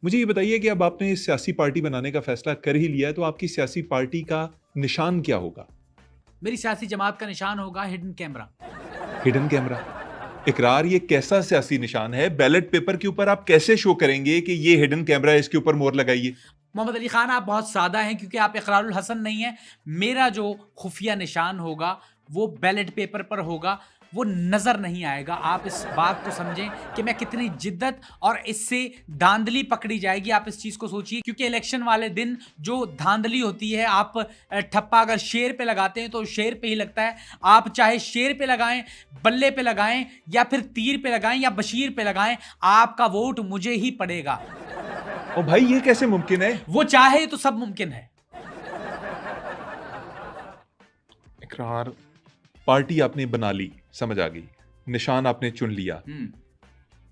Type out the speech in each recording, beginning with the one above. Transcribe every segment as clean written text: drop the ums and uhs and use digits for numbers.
मुझे ये बताइए कि अब आपने सियासी पार्टी बनाने का फैसला कर ही लिया है, तो आपकी सियासी पार्टी का निशान क्या होगा? मेरी सियासी जमात का निशान होगा हिडन कैमरा। Hidden camera. इकरार, ये कैसा सियासी निशान है? बैलेट पेपर के ऊपर आप कैसे शो करेंगे कि ये हिडन कैमरा है, इसके ऊपर मोहर लगाइए? मोहम्मद अली खान, आप बहुत सादा हैं क्योंकि आप इकरारुल हसन नहीं है। मेरा जो खुफिया निशान होगा वो बैलेट पेपर पर होगा, वो नजर नहीं आएगा। आप इस बात को समझें कि मैं कितनी जिद्दत और इससे धांधली पकड़ी जाएगी, आप इस चीज को सोचिए। क्योंकि इलेक्शन वाले दिन जो धांधली होती है, आप ठप्पा अगर शेर पे लगाते हैं तो शेर पे ही लगता है। आप चाहे शेर पे लगाएं, बल्ले पे लगाएं या फिर तीर पे लगाएं या बशीर पे लगाएं, आपका वोट मुझे ही पड़ेगा। ओ भाई, ये कैसे मुमकिन है? वो चाहे तो सब मुमकिन है। इकरार, पार्टी आपने बना ली, समझ आ गई। निशान आपने चुन लिया।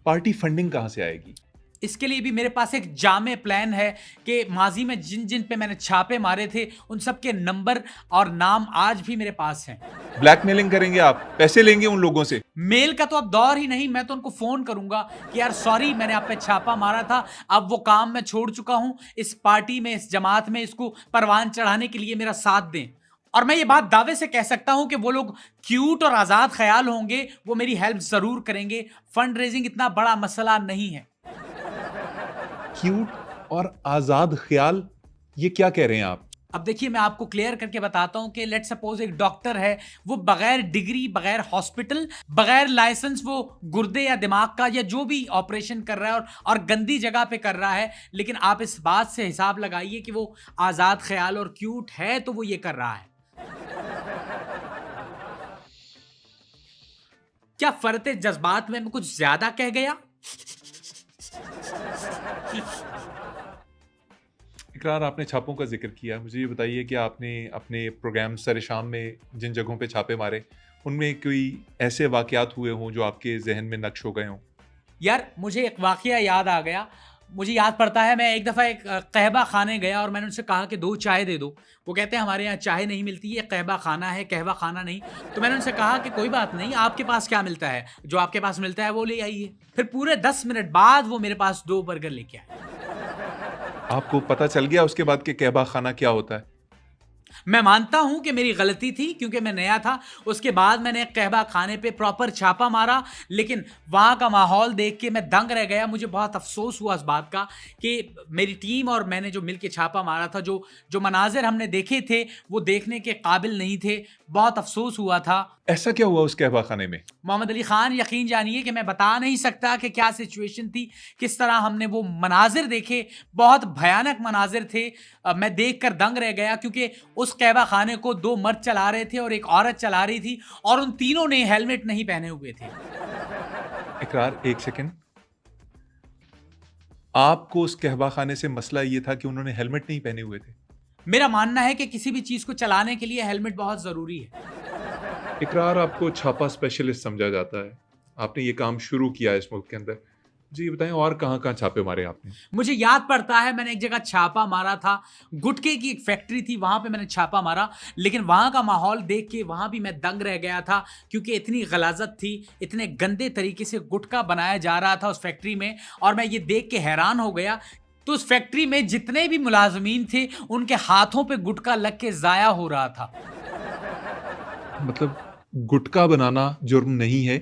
पार्टी फंडिंग कहां से आएगी? इसके लिए भी मेरे पास एक जामे प्लान है कि माजी में जिन जिन पे मैंने छापे मारे थे उन सब के नंबर और नाम आज भी मेरे पास हैं। ब्लैकमेलिंग करेंगे आप? पैसे लेंगे उन लोगों से? मेल का तो अब दौर ही नहीं, मैं तो उनको फोन करूंगा कि यार सॉरी, मैंने आप पे छापा मारा था, अब वो काम मैं छोड़ चुका हूं, इस पार्टी में, इस जमात में इसको परवान चढ़ाने के लिए मेरा साथ दें। और मैं ये बात दावे से कह सकता हूं कि वो लोग क्यूट और आजाद ख्याल होंगे, वो मेरी हेल्प जरूर करेंगे। फंड रेजिंग इतना बड़ा मसला नहीं है। क्यूट और आजाद ख्याल, ये क्या कह रहे हैं आप? अब देखिए, मैं आपको क्लियर करके बताता हूं कि लेट सपोज एक डॉक्टर है, वो बगैर डिग्री, बगैर हॉस्पिटल, बगैर लाइसेंस वो गुर्दे या दिमाग का या जो भी ऑपरेशन कर रहा है और गंदी जगह पे कर रहा है, लेकिन आप इस बात से हिसाब लगाइए कि वो आजाद ख्याल और क्यूट है तो वो ये कर रहा है। क्या फरते जज्बात में मैं कुछ ज्यादा कह गया? इकरार, आपने छापों का जिक्र किया, मुझे ये बताइए कि आपने अपने प्रोग्राम सरे शाम में जिन जगहों पे छापे मारे, उनमें कोई ऐसे वाकयात हुए हों जो आपके जहन में नक्श हो गए हों? यार, मुझे एक वाकया याद आ गया। मुझे याद पड़ता है, मैं एक दफ़ा एक कहवा खाने गया और मैंने उनसे कहा कि 2 चाय दे दो। वो कहते हैं हमारे यहाँ चाय नहीं मिलती, ये कहवा खाना है, कहवा खाना नहीं। तो मैंने उनसे कहा कि कोई बात नहीं, आपके पास क्या मिलता है? जो आपके पास मिलता है वो ले आइए। फिर पूरे 10 मिनट बाद वो मेरे पास 2 बर्गर लेके आए। आपको पता चल गया उसके बाद कि कहवा खाना क्या होता है? मैं मानता हूं कि मेरी गलती थी क्योंकि मैं नया था। उसके बाद मैंने कहवा खाने पे प्रॉपर छापा मारा, लेकिन वहां का माहौल देख के मैं दंग रह गया। मुझे बहुत अफसोस हुआ इस बात का कि मेरी टीम और मैंने जो मिलके छापा मारा था, जो जो मनाजिर हमने देखे थे वो देखने के काबिल नहीं थे। बहुत अफसोस हुआ था। ऐसा क्या हुआ उस कहवा खाने में? मोहम्मद अली खान, यकीन जानिए कि मैं बता नहीं सकता कि क्या सिचुएशन थी, किस तरह हमने वो मनाजिर देखे। बहुत भयानक मनाजिर थे। मैं देख कर दंग रह गया क्योंकि उस कहवा खाने को 2 मर्द चला रहे थे और एक औरत चला रही थी और उन तीनों ने हेलमेट नहीं पहने हुए थे। इकरार, एक सेकंड। आपको उस कहवा खाने से मसला ये था कि उन्होंने हेलमेट नहीं पहने हुए थे? मेरा मानना है कि किसी भी चीज को चलाने के लिए हेलमेट बहुत जरूरी है। इकरार, आपको छापा स्पेशलिस्ट समझा जाता है। आपने ये काम शुरू किया है इस मुल्क के अंदर। जी, ये बताएं, और कहाँ-कहाँ छापे मारे आपने? मुझे याद पड़ता है, मैंने एक जगह छापा मारा था, गुटखे की एक फैक्ट्री थी, वहां पे मैंने छापा मारा। लेकिन वहां का माहौल देख के वहां भी मैं दंग रह गया था क्योंकि इतनी गलाजत थी, इतने गंदे तरीके से गुटखा बनाया जा रहा था उस फैक्ट्री में, और मैं ये देख के हैरान हो गया। तो उस फैक्ट्री में जितने भी मुलाजमीन थे उनके हाथों पे गुटखा लग के जाया हो रहा था। मतलब गुटखा बनाना जुर्म नहीं है,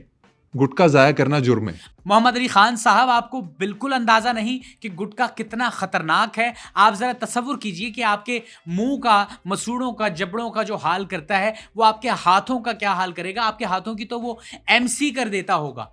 गुटखा ज़ाया करना जुर्म है। मोहम्मद अली खान साहब, आपको बिल्कुल अंदाजा नहीं कि गुटखा कितना खतरनाक है। आप जरा तसव्वुर कीजिए कि आपके मुंह का, मसूड़ों का, जबड़ों का जो हाल करता है वो आपके हाथों का क्या हाल करेगा। आपके हाथों की तो वो एमसी कर देता होगा।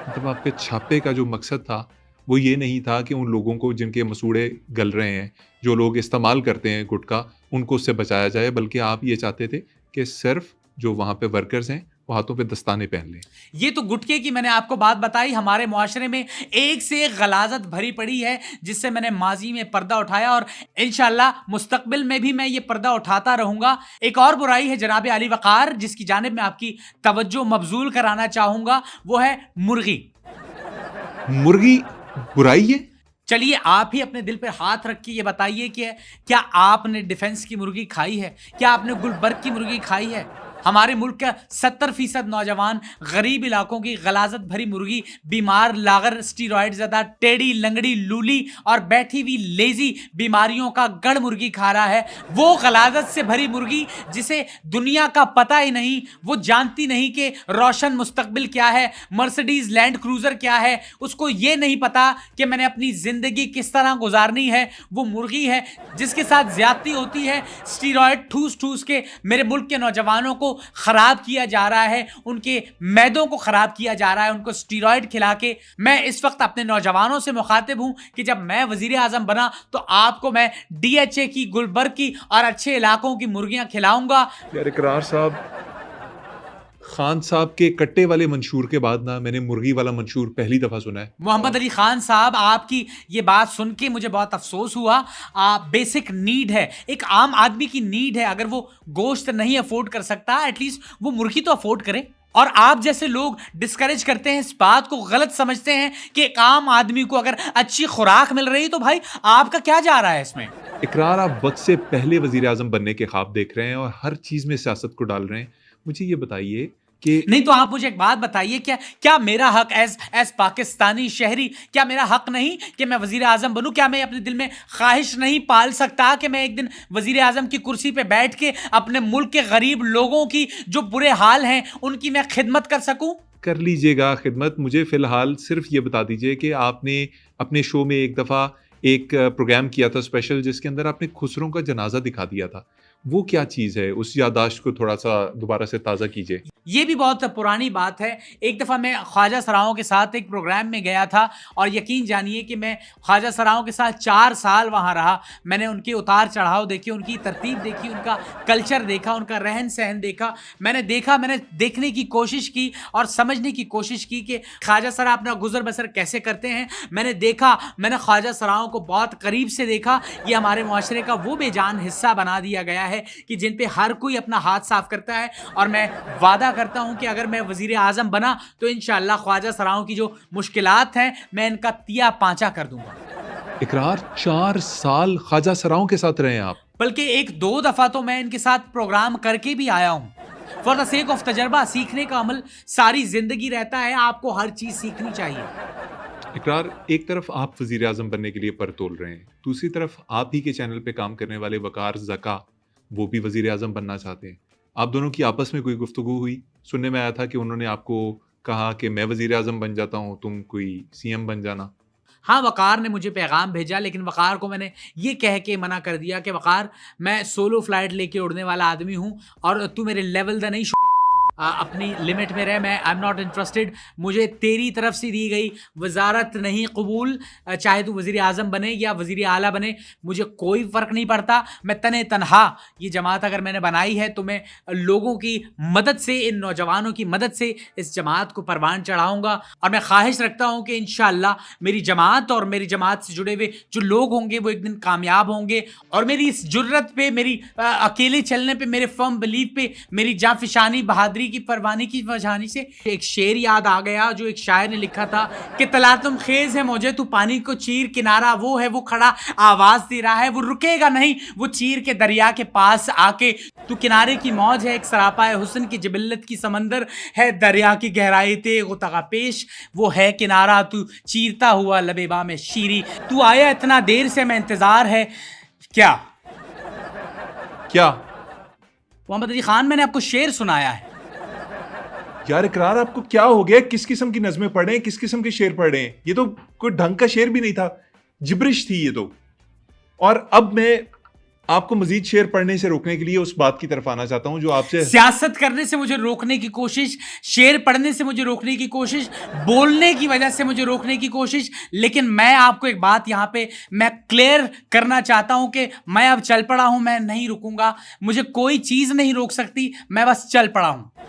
मतलब आपके छापे का जो मकसद था वो ये नहीं था कि उन लोगों को जिनके मसूड़े गल रहे हैं, जो लोग इस्तेमाल करते हैं गुटखा, उनको उससे बचाया जाए, बल्कि आप ये चाहते थे कि सिर्फ जो वहाँ पे वर्कर्स हैं वो हाथों पे दस्ताने पहन लें। ये तो गुटके की मैंने आपको बात बताई। हमारे मुआशरे में एक से एक गलाजत भरी पड़ी है जिससे मैंने माजी में पर्दा उठाया और इंशाल्लाह मुस्तकबिल में भी मैं ये पर्दा उठाता रहूंगा। एक और बुराई है जनाब अली वकार, जिसकी जानिब मैं आपकी तवज्जो मबजूल कराना चाहूंगा, वो है मुर्गी। मुर्गी बुराई है? चलिए, आप ही अपने दिल पर हाथ रख के ये बताइए कि क्या आपने डिफेंस की मुर्गी खाई है? क्या आपने गुलबर्ग की मुर्गी खाई है? हमारे मुल्क का 70% नौजवान गरीब इलाकों की गलाजत भरी मुर्गी, बीमार, लागर, स्टीरॉइड ज़्यादा, टेढ़ी, लंगड़ी, लूली और बैठी हुई लेजी बीमारियों का गढ़ मुर्गी खा रहा है। वो गलाजत से भरी मुर्गी जिसे दुनिया का पता ही नहीं, वो जानती नहीं कि रोशन मुस्तकबिल क्या है, मर्सिडीज लैंड क्रूजर क्या है, उसको ये नहीं पता कि मैंने अपनी जिंदगी किस तरह गुजारनी है। वो मुर्गी है जिसके साथ ज्यादती होती है। स्टीरॉइड ठूस ठूस के मेरे मुल्क के नौजवानों को खराब किया जा रहा है, उनके मैदों को खराब किया जा रहा है, उनको स्टीरॉइड खिला के। मैं इस वक्त अपने नौजवानों से मुखातिब हूं कि जब मैं वजीर आजम बना तो आपको मैं DHA की, गुलबर्ग की और अच्छे इलाकों की मुर्गियां खिलाऊंगा। यार इकरार साहब, खान साहब के कट्टे वाले मंशूर के बाद ना मैंने मुर्गी वाला मंशूर पहली दफा सुना है। मोहम्मद अली खान साहब, आपकी ये बात सुन के मुझे बहुत अफसोस हुआ। बेसिक नीड है, एक आम आदमी की नीड है। अगर वो गोश्त नहीं अफोर्ड कर सकता, एटलीस्ट वो मुर्गी तो अफोर्ड करे। और आप जैसे लोग डिस्करेज करते हैं, इस बात को गलत समझते हैं कि एक आम आदमी को अगर अच्छी खुराक मिल रही तो भाई आपका क्या जा रहा है इसमें। इकरार, आप वक्त से पहले वजीर आजम बनने के ख्वाब देख रहे हैं और हर चीज में सियासत को डाल रहे हैं। मुझे ये बताइए कि नहीं तो आप मुझे एक बात बताइए, क्या क्या मेरा हक एज पाकिस्तानी शहरी, क्या मेरा हक नहीं कि मैं वजीर आजम बनूं? क्या मैं अपने दिल में ख्वाहिश नहीं पाल सकता कि मैं एक दिन वजीर आजम की कुर्सी पे बैठ के अपने मुल्क के गरीब लोगों की जो बुरे हाल हैं उनकी मैं खिदमत कर सकूं? कर लीजिएगा खिदमत। मुझे फिलहाल सिर्फ ये बता दीजिए कि आपने अपने शो में एक दफ़ा एक प्रोग्राम किया था स्पेशल, जिसके अंदर आपने खुसरों का जनाजा दिखा दिया था। वो क्या चीज़ है? उस याददाश्त को थोड़ा सा दोबारा से ताज़ा कीजिए। ये भी बहुत पुरानी बात है। एक दफ़ा मैं ख्वाजा सराओं के साथ एक प्रोग्राम में गया था और यकीन जानिए कि मैं ख्वाजा सराओं के साथ 4 साल वहाँ रहा। मैंने उनके उतार चढ़ाव देखे, उनकी तरतीब देखी, उनका कल्चर देखा, उनका रहन सहन देखा। मैंने देखने की कोशिश की और समझने की कोशिश की कि ख्वाजा सरा अपना गुजर बसर कैसे करते हैं। मैंने ख्वाजा सराओं को बहुत करीब से देखा। ये हमारे मुआशरे का वो बेजान हिस्सा बना दिया गया है कि जिन पे हर कोई अपना हाथ साफ करता है। और मैं वादा करता हूं कि अगर मैं वजीर आजम बना तो इंशाअल्लाह ख्वाजा सराओं की जो मुश्किलात हैं मैं इनका तिया पांचा कर दूंगा। इकरार, 4 साल ख्वाजा सराओं के साथ रहे हैं आप? बल्कि 1-2 दफा तो मैं इनके साथ प्रोग्राम करके भी आया हूं। फॉर द सेक ऑफ तजर्बा, सीखने का अमल सारी जिंदगी रहता है, आपको हर चीज सीखनी चाहिए। इकरार, एक तरफ आप वजीर आजम बनने के लिए पर तोल रहे हैं, दूसरी तरफ आप ही के चैनल पे काम करने वाले वकार ज़का, वो भी वजीर आजम बनना चाहते हैं। आप दोनों की आपस में कोई गुफ्तगू हुई? सुनने में आया था कि उन्होंने आपको कहा कि मैं वजीर आजम बन जाता हूँ, तुम कोई CM बन जाना। हाँ, वकार ने मुझे पैगाम भेजा, लेकिन वकार को मैंने ये कह के मना कर दिया कि वकार, मैं सोलो फ्लाइट लेके उड़ने वाला आदमी हूँ और तू मेरे लेवल दा नहीं, अपनी लिमिट में रहे। मैं आई एम नॉट इंटरेस्टेड। मुझे तेरी तरफ से दी गई वजारत नहीं कबूल, चाहे तू वज़ीर आज़म बने या वज़ीर आला बने, मुझे कोई फ़र्क नहीं पड़ता। मैं तने तनहा ये जमात अगर मैंने बनाई है तो मैं लोगों की मदद से, इन नौजवानों की मदद से इस जमात को परवान चढ़ाऊँगा। और मैं ख्वाहिश रखता हूँ कि इंशाअल्लाह मेरी जमात और मेरी जमात से जुड़े हुए जो लोग होंगे वो एक दिन कामयाब होंगे। और मेरी इस जुर्रत पे, मेरी अकेले चलने पे, मेरे फर्म बिलीफ पे, मेरी जाफिशानी, बहादुरी की, परवानी की वजहानी से एक शेर याद आ गया जो एक शायर ने लिखा था कि तला तुम खेज है मुझे, तू पानी को चीर, किनारा वो है वो खड़ा आवाज दे रहा है, वो रुकेगा नहीं, वो चीर के दरिया के पास आके। तू किनारे की मौज है, एक सरापा है हुस्न की जिबिल्लत की समंदर है, दरिया की गहराई ते गुतगा पेश, वो है किनारा तू चीरता हुआ लबेबा में शीरी। तू आया इतना देर से, मैं इंतजार है क्या? मोहम्मद अली खान, मैंने आपको शेर सुनाया है। यार इकरार, आपको क्या हो गया? किस किस्म की नज़में पढ़ रहे हैं, किस किस्म के शेर पढ़ रहे हैं? ये तो कोई ढंग का शेर भी नहीं था, जिब्रिश थी ये तो। और अब मैं आपको मजीद शेर पढ़ने से रोकने के लिए उस बात की तरफ आना चाहता हूं जो आपसे, सियासत करने से मुझे रोकने की कोशिश, शेर पढ़ने से मुझे रोकने की कोशिश, बोलने की वजह से मुझे रोकने की कोशिश। लेकिन मैं आपको एक बात यहां पे मैं क्लियर करना चाहता हूं कि मैं अब चल पड़ा हूं, मैं नहीं रुकूंगा, मुझे कोई चीज नहीं रोक सकती, मैं बस चल पड़ा हूं।